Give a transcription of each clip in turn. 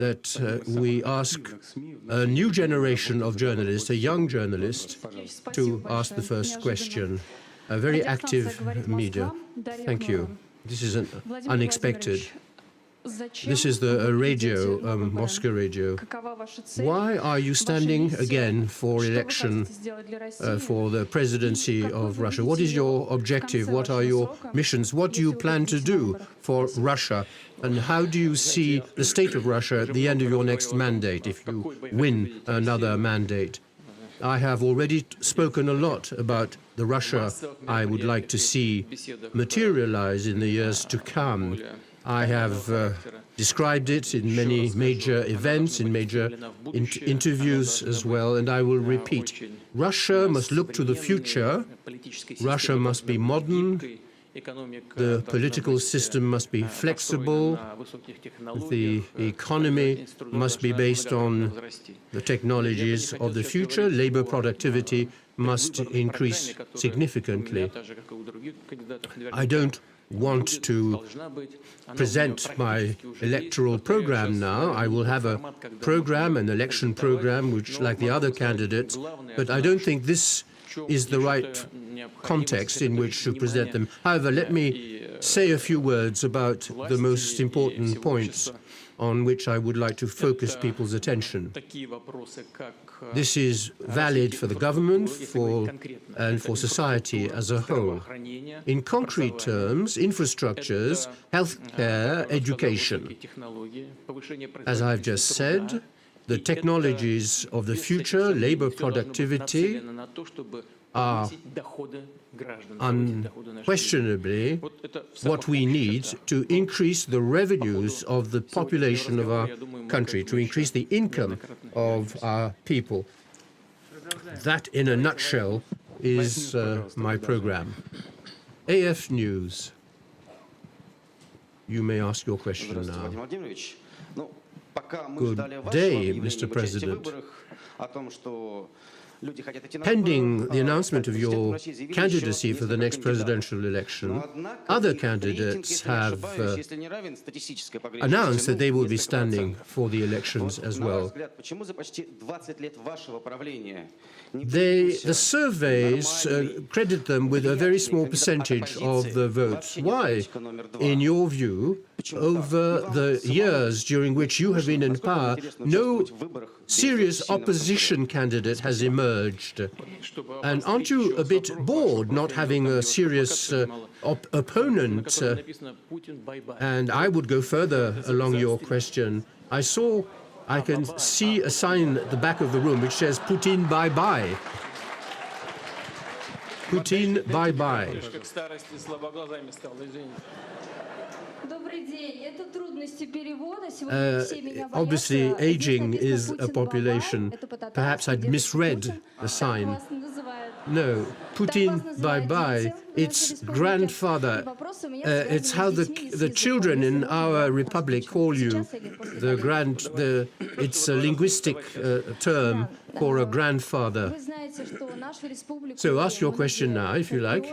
that we ask a new generation of journalists, a young journalist, to ask the first question. A very active media. Thank you. This is unexpected. This is the radio, Moscow radio. Why are you standing again for election for the presidency of Russia? What is your objective? What are your missions? What do you plan to do for Russia? And how do you see the state of Russia at the end of your next mandate, if you win another mandate? I have already spoken a lot about the Russia I would like to see materialize in the years to come. I have described it in many major events, in major interviews as well, and I will repeat. Russia must look to the future. Russia must be modern. The political system must be flexible. The economy must be based on the technologies of the future. Labor productivity must increase significantly. I don't want to present my electoral program now. I will have a program, an election program, which, like the other candidates, but I don't think this is the right context in which to present them. However, let me say a few words about the most important points on which I would like to focus people's attention. This is valid for the government and for society as a whole. In concrete terms, infrastructures, healthcare, education. As I've just said, the technologies of the future, labor productivity, are unquestionably what we need to increase the revenues of the population of our country, to increase the income of our people. That, in a nutshell, is my program. AF News. You may ask your question now. Good day, Mr. President. Pending the announcement of your candidacy for the next presidential election, other candidates have announced that they will be standing for the elections as well. The surveys credit them with a very small percentage of the votes. Why, in your view, over the years during which you have been in power, no serious opposition candidate has emerged? And aren't you a bit bored not having a serious opponent? And I would go further along your question. I can see a sign at the back of the room which says Putin bye-bye. Putin bye-bye. Obviously, aging is a population. Perhaps I'd misread the sign. No, Putin bye-bye. It's grandfather. It's how the children in our republic call you. It's a linguistic term for a grandfather. So ask your question now, if you like.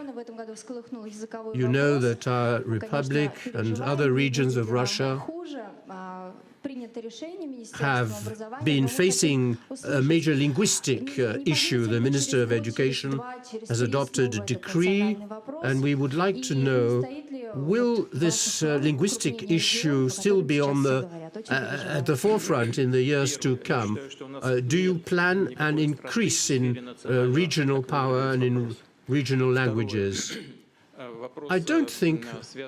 You know that our republic and other regions of Russia have been facing a major linguistic issue. The Minister of Education has adopted a decree, and we would like to know, will this linguistic issue still be on at the forefront in the years to come? Do you plan an increase in regional power and in regional languages? I don't think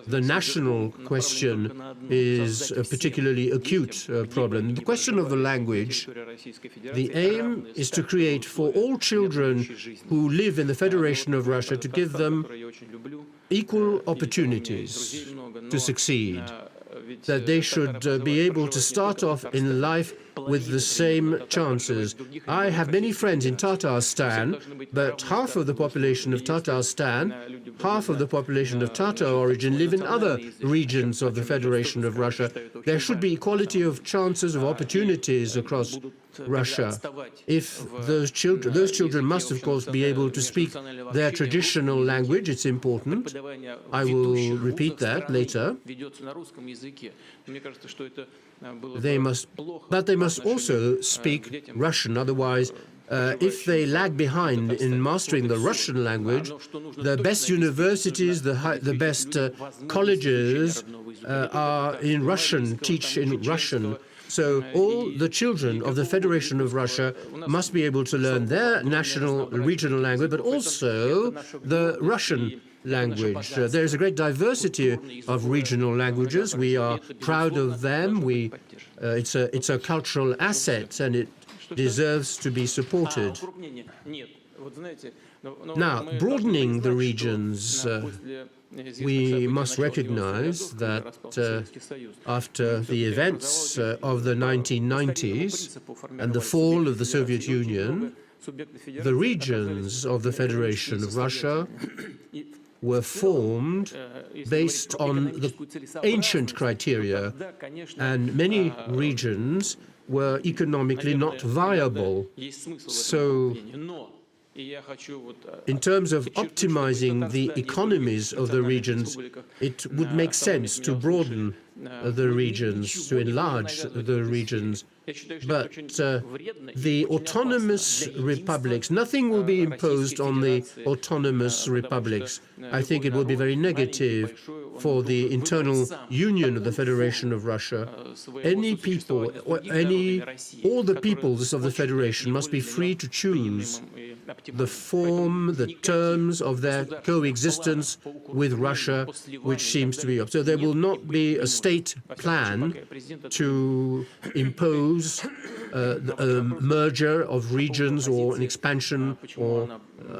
the national question is a particularly acute problem. The question of the language, the aim is to create for all children who live in the Federation of Russia, to give them equal opportunities to succeed, that they should be able to start off in life with the same chances. I have many friends in Tatarstan, but half of the population of Tatarstan, half of the population of Tatar origin live in other regions of the Federation of Russia. There should be equality of chances, of opportunities across Russia. If those children must, of course, be able to speak their traditional language. It's important. I will repeat that later. but they must also speak Russian. Otherwise, if they lag behind in mastering the Russian language, the best universities, the best colleges are in Russian, teach in Russian. So all the children of the Federation of Russia must be able to learn their national, regional language, but also the Russian language. There is a great diversity of regional languages. We are proud of them. It's a cultural asset, and it deserves to be supported. Now, broadening the regions, we must recognize that after the events of the 1990s and the fall of the Soviet Union, the regions of the Federation of Russia were formed based on the ancient criteria, and many regions were economically not viable. So, in terms of optimizing the economies of the regions, it would make sense to broaden the regions, to enlarge the regions. But the autonomous republics, nothing will be imposed on the autonomous republics. I think it will be very negative for the internal union of the Federation of Russia. Any people, all the peoples of the Federation must be free to choose the form, the terms of their coexistence with Russia, which seems to be up. So there will not be a state plan to impose a merger of regions or an expansion or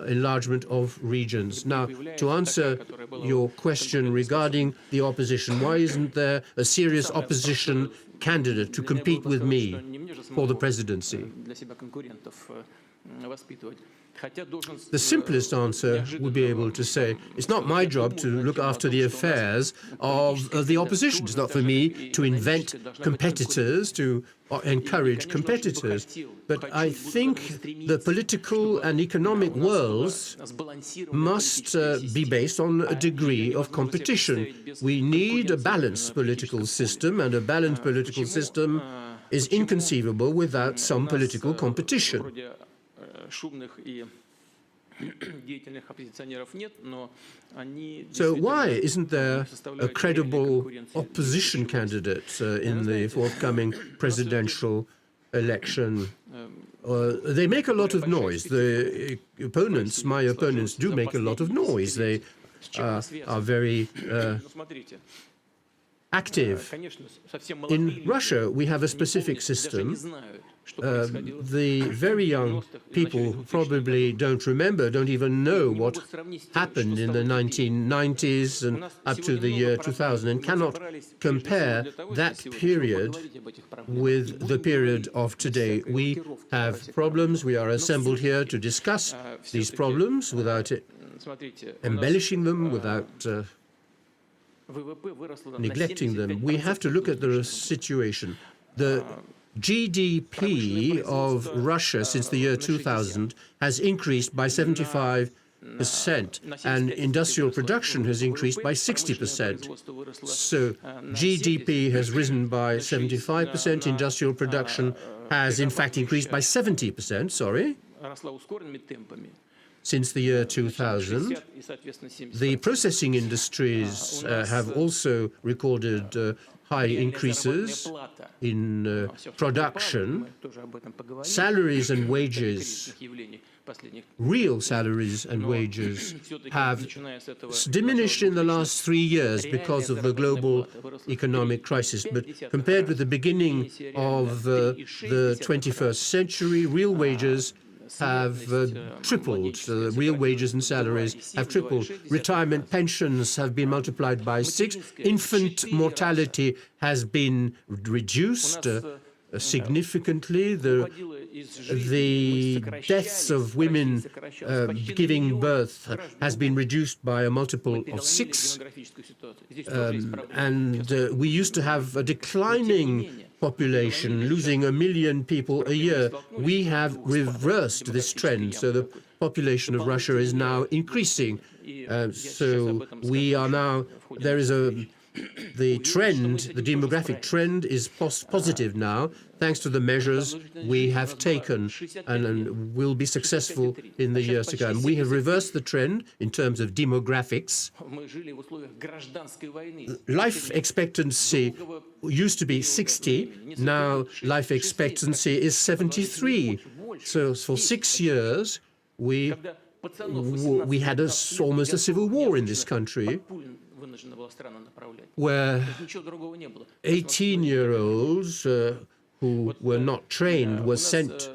enlargement of regions. Now, to answer your question regarding the opposition, why isn't there a serious opposition candidate to compete with me for the presidency? The simplest answer would be able to say, it's not my job to look after the affairs of the opposition. It's not for me to invent competitors, to encourage competitors. But I think the political and economic worlds must be based on a degree of competition. We need a balanced political system, and a balanced political system is inconceivable without some political competition. So why isn't there a credible opposition candidate in the forthcoming presidential election? They make a lot of noise. The opponents, my opponents, do make a lot of noise. They are very active. In Russia, we have a specific system. The very young people probably don't remember, don't even know what happened in the 1990s and up to the year 2000, and cannot compare that period with the period of today. We have problems. We are assembled here to discuss these problems without embellishing them, without neglecting them. We have to look at the situation. The GDP of Russia since the year 2000 has increased by 75%, and industrial production has increased by 60%. So GDP has risen by 75%, industrial production has in fact increased by 70%, since the year 2000. The processing industries have also recorded high increases in production. Salaries and wages, real salaries and wages, have diminished in the last 3 years because of the global economic crisis. But compared with the beginning of the 21st century, real wages have tripled. Real wages and salaries have tripled. Retirement pensions have been multiplied by 6. Infant mortality has been reduced significantly. The deaths of women giving birth has been reduced by a multiple of 6. And we used to have a declining population, losing 1 million people a year. We have reversed this trend, so the population of Russia is now increasing. So we are now, there is a the trend, the demographic trend is positive now, thanks to the measures we have taken and will be successful in the years to come. We have reversed the trend in terms of demographics. Life expectancy used to be 60, now life expectancy is 73. So for 6 years, we had almost a civil war in this country, where 18-year-olds who were not trained were sent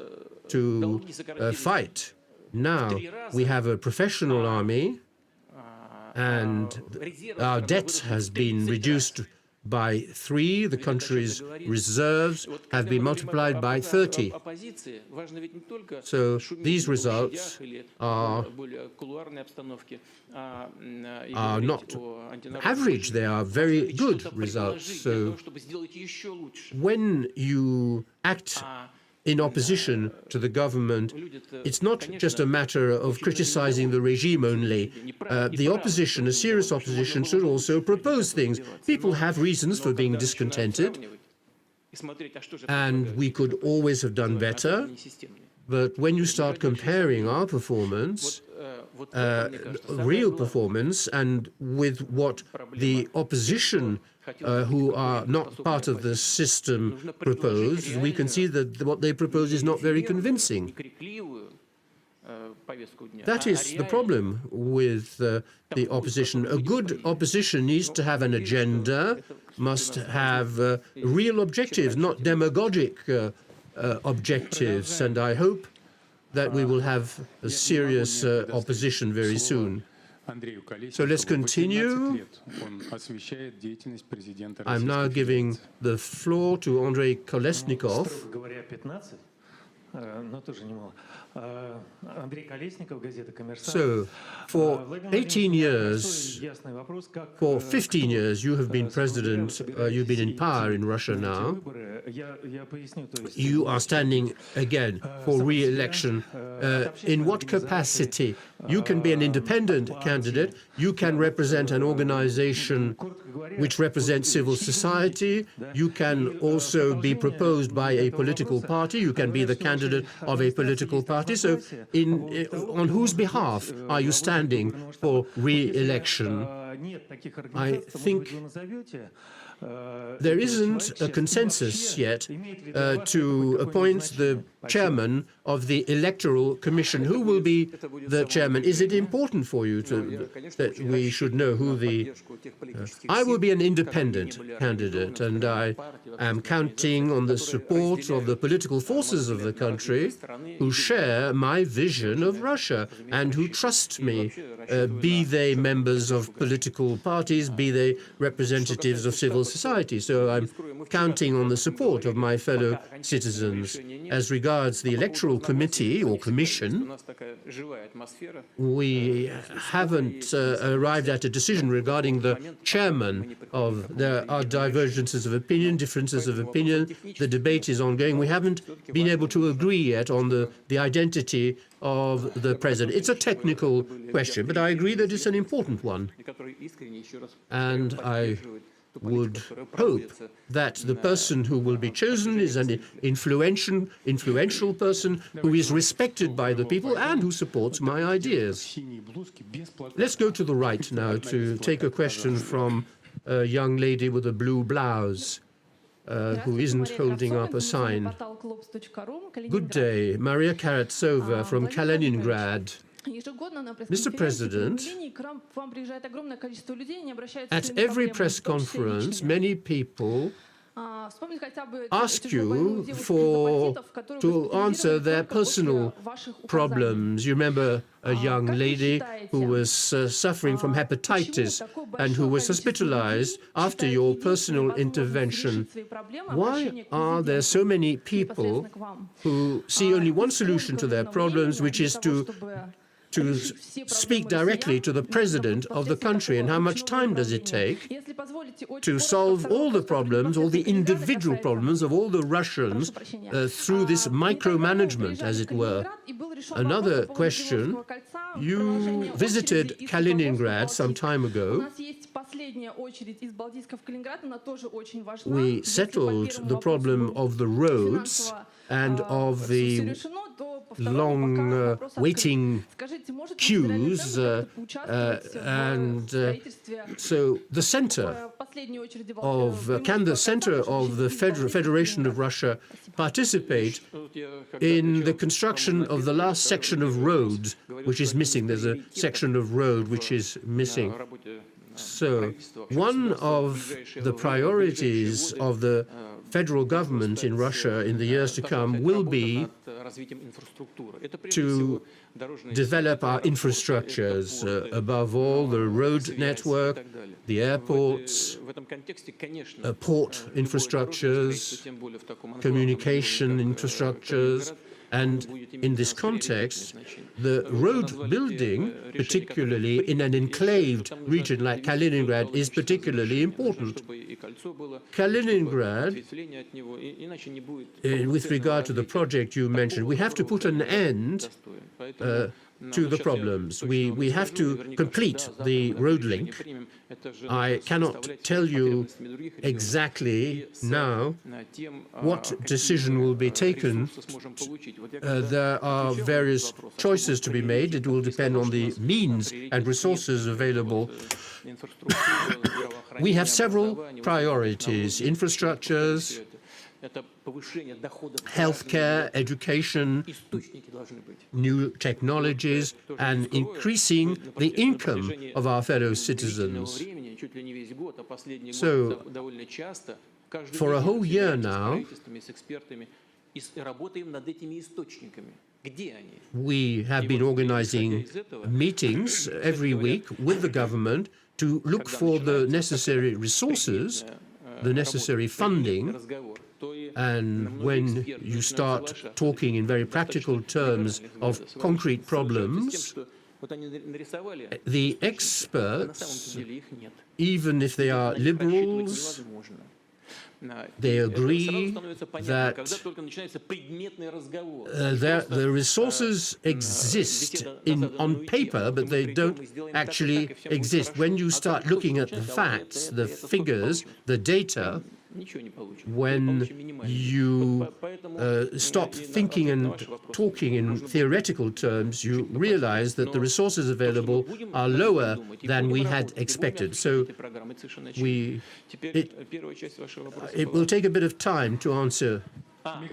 to fight. Now we have a professional army, and our debt has been reduced by 3. The country's reserves have been multiplied by 30. So these results are not average, they are very good results. So when you act in opposition to the government, it's not just a matter of criticizing the regime only. The opposition, a serious opposition, should also propose things. People have reasons for being discontented, and we could always have done better. But when you start comparing our performance, real performance, and with what the opposition who are not part of the system propose, we can see that what they propose is not very convincing. That is the problem with the opposition. A good opposition needs to have an agenda, must have real objectives, not demagogic objectives, and I hope that we will have a serious opposition very soon. So let's continue. I'm now giving the floor to Andrei Kolesnikov. So, for 18 years, for 15 years, you have been president, you've been in power in Russia now. You are standing again for re-election. In what capacity? You can be an independent candidate, you can represent an organization which represents civil society, you can also be proposed by a political party, you can be the candidate of a political party. So on whose behalf are you standing for re-election? I think there isn't a consensus yet to appoint the chairman of the Electoral Commission. Who will be the chairman? Is it important for you that we should know who the... I will be an independent candidate, and I am counting on the support of the political forces of the country who share my vision of Russia and who trust me, be they members of political parties, be they representatives of civil society. So I'm counting on the support of my fellow citizens. As regards the Electoral Committee or Commission, we haven't arrived at a decision regarding the chairman of... There are divergences of opinion, differences of opinion. The debate is ongoing. We haven't been able to agree yet on the identity of the president. It's a technical question, but I agree that it's an important one. And I would hope that the person who will be chosen is an influential person who is respected by the people and who supports my ideas. Let's go to the right now to take a question from a young lady with a blue blouse who isn't holding up a sign. Good day, Maria Karattsova from Kaliningrad. Mr. President, at every press conference, many people ask you to answer their personal problems. You remember a young lady who was suffering from hepatitis and who was hospitalized after your personal intervention. Why are there so many people who see only one solution to their problems, which is to speak directly to the president of the country, and how much time does it take to solve all the problems, all the individual problems of all the Russians through this micromanagement, as it were? Another question, you visited Kaliningrad some time ago, we settled the problem of the roads and of the long waiting queues, so the center can the center of the Federation of Russia participate in the construction of the last section of road which is missing? There's a section of road which is missing. So one of the priorities of the federal government in Russia in the years to come will be to develop our infrastructures, above all the road network, the airports, port infrastructures, communication infrastructures. And in this context, the road building, particularly in an enclaved region like Kaliningrad, is particularly important. Kaliningrad, with regard to the project you mentioned, we have to put an end to the problems. We have to complete the road link. I cannot tell you exactly now what decision will be taken. There are various choices to be made. It will depend on the means and resources available. We have several priorities: infrastructures, healthcare, education, new technologies, and increasing the income of our fellow citizens. So, for a whole year now, we have been organizing meetings every week with the government to look for the necessary resources, the necessary funding. And when you start talking in very practical terms of concrete problems, the experts, even if they are liberals, they agree that the resources exist on paper, but they don't actually exist. When you start looking at the facts, the figures, the data, when you stop thinking and talking in theoretical terms, you realize that the resources available are lower than we had expected. So it will take a bit of time to answer.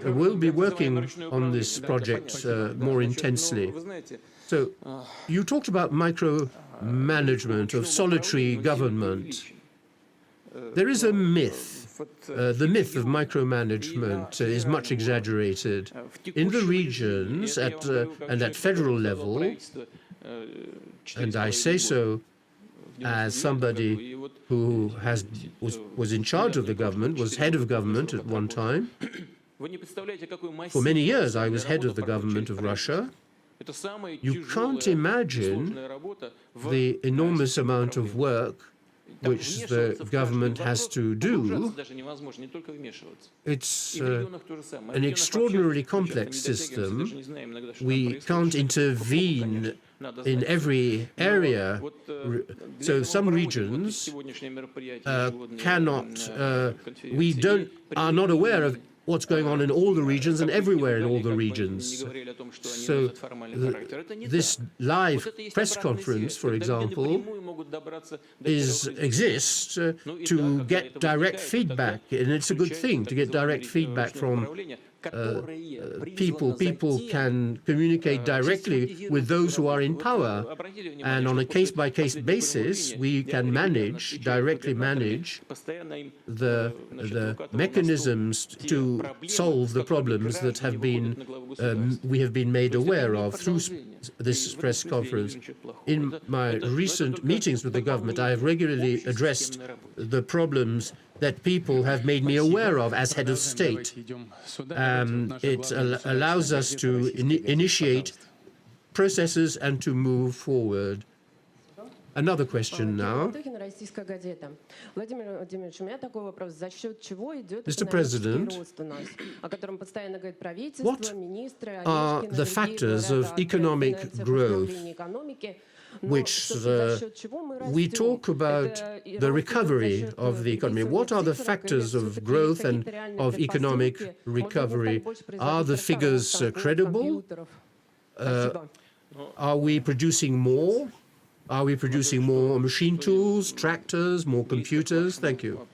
We'll be working on this project more intensely. So you talked about micromanagement, of solitary government. There is a myth. The myth of micromanagement is much exaggerated. In the regions and at federal level, and I say so as somebody who was in charge of the government, was head of government at one time. For many years I was head of the government of Russia. You can't imagine the enormous amount of work which the government has to do. It's an extraordinarily complex system. We can't intervene in every area. So some regions are not aware of what's going on in all the regions and everywhere in all the regions. So this live press conference, for example, exists to get direct feedback, and it's a good thing to get direct feedback from people. People can communicate directly with those who are in power, and on a case-by-case basis, we can directly manage the mechanisms to solve the problems that we have been made aware of through this press conference. In my recent meetings with the government, I have regularly addressed the problems that people have made me aware of as head of state. It allows us to initiate processes and to move forward. Another question now. Mr. President, what are the factors of economic growth? which we talk about the recovery of the economy. What are the factors of growth and of economic recovery? Are the figures credible? Are we producing more? Are we producing more machine tools, tractors, more computers? Thank you.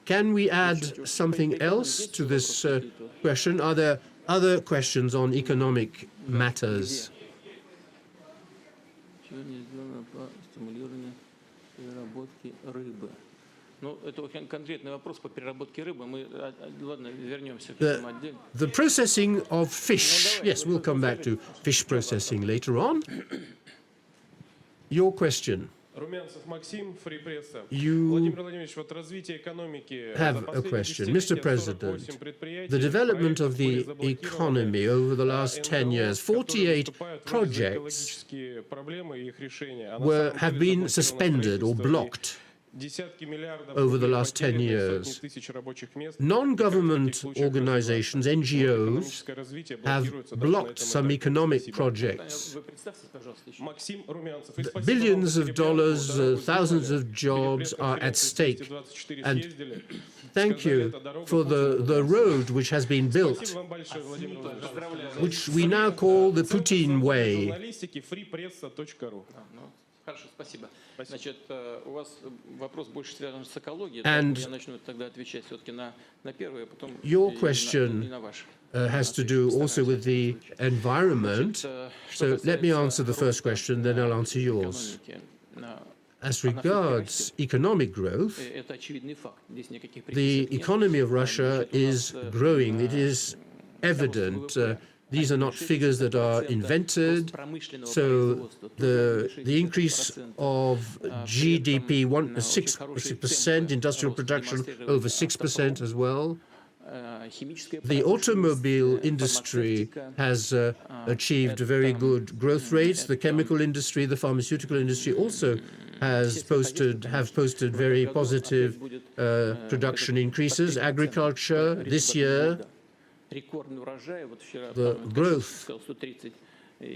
Can we add something else to this question? Are there other questions on economic matters? The processing of fish. Yes, we'll come back to fish processing later on. Your question. You have a question. Mr. President, the development of the economy over the last 10 years, 48 projects have been suspended or blocked over the last 10 years. Non-government organizations, NGOs, have blocked some economic projects. Billions of dollars, thousands of jobs are at stake. And thank you for the road which has been built, which we now call the Putin way. And your question has to do also with the environment. So let me answer the first question, then I'll answer yours. As regards economic growth, the economy of Russia is growing. It is evident. These are not figures that are invented. So the increase of GDP, 6%, industrial production over 6% as well. The automobile industry has achieved very good growth rates. The chemical industry, the pharmaceutical industry also have posted very positive production increases. Agriculture this year, the growth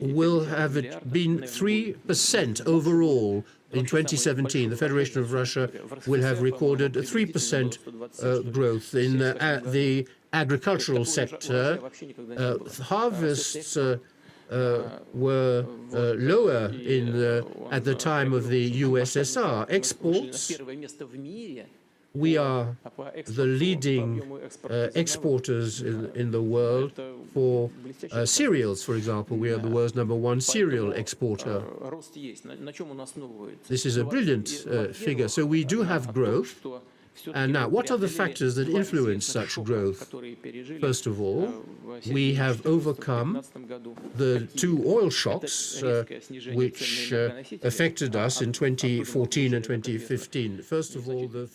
will have been 3% overall in 2017. The Federation of Russia will have recorded a 3% growth in the agricultural sector. Harvests were lower at the time of the USSR. Exports, we are the leading exporters in the world for cereals, for example. We are the world's #1 cereal exporter. This is a brilliant figure. So we do have growth. And now, what are the factors that influence such growth? First of all, we have overcome the two oil shocks which affected us in 2014 and 2015. First of all, the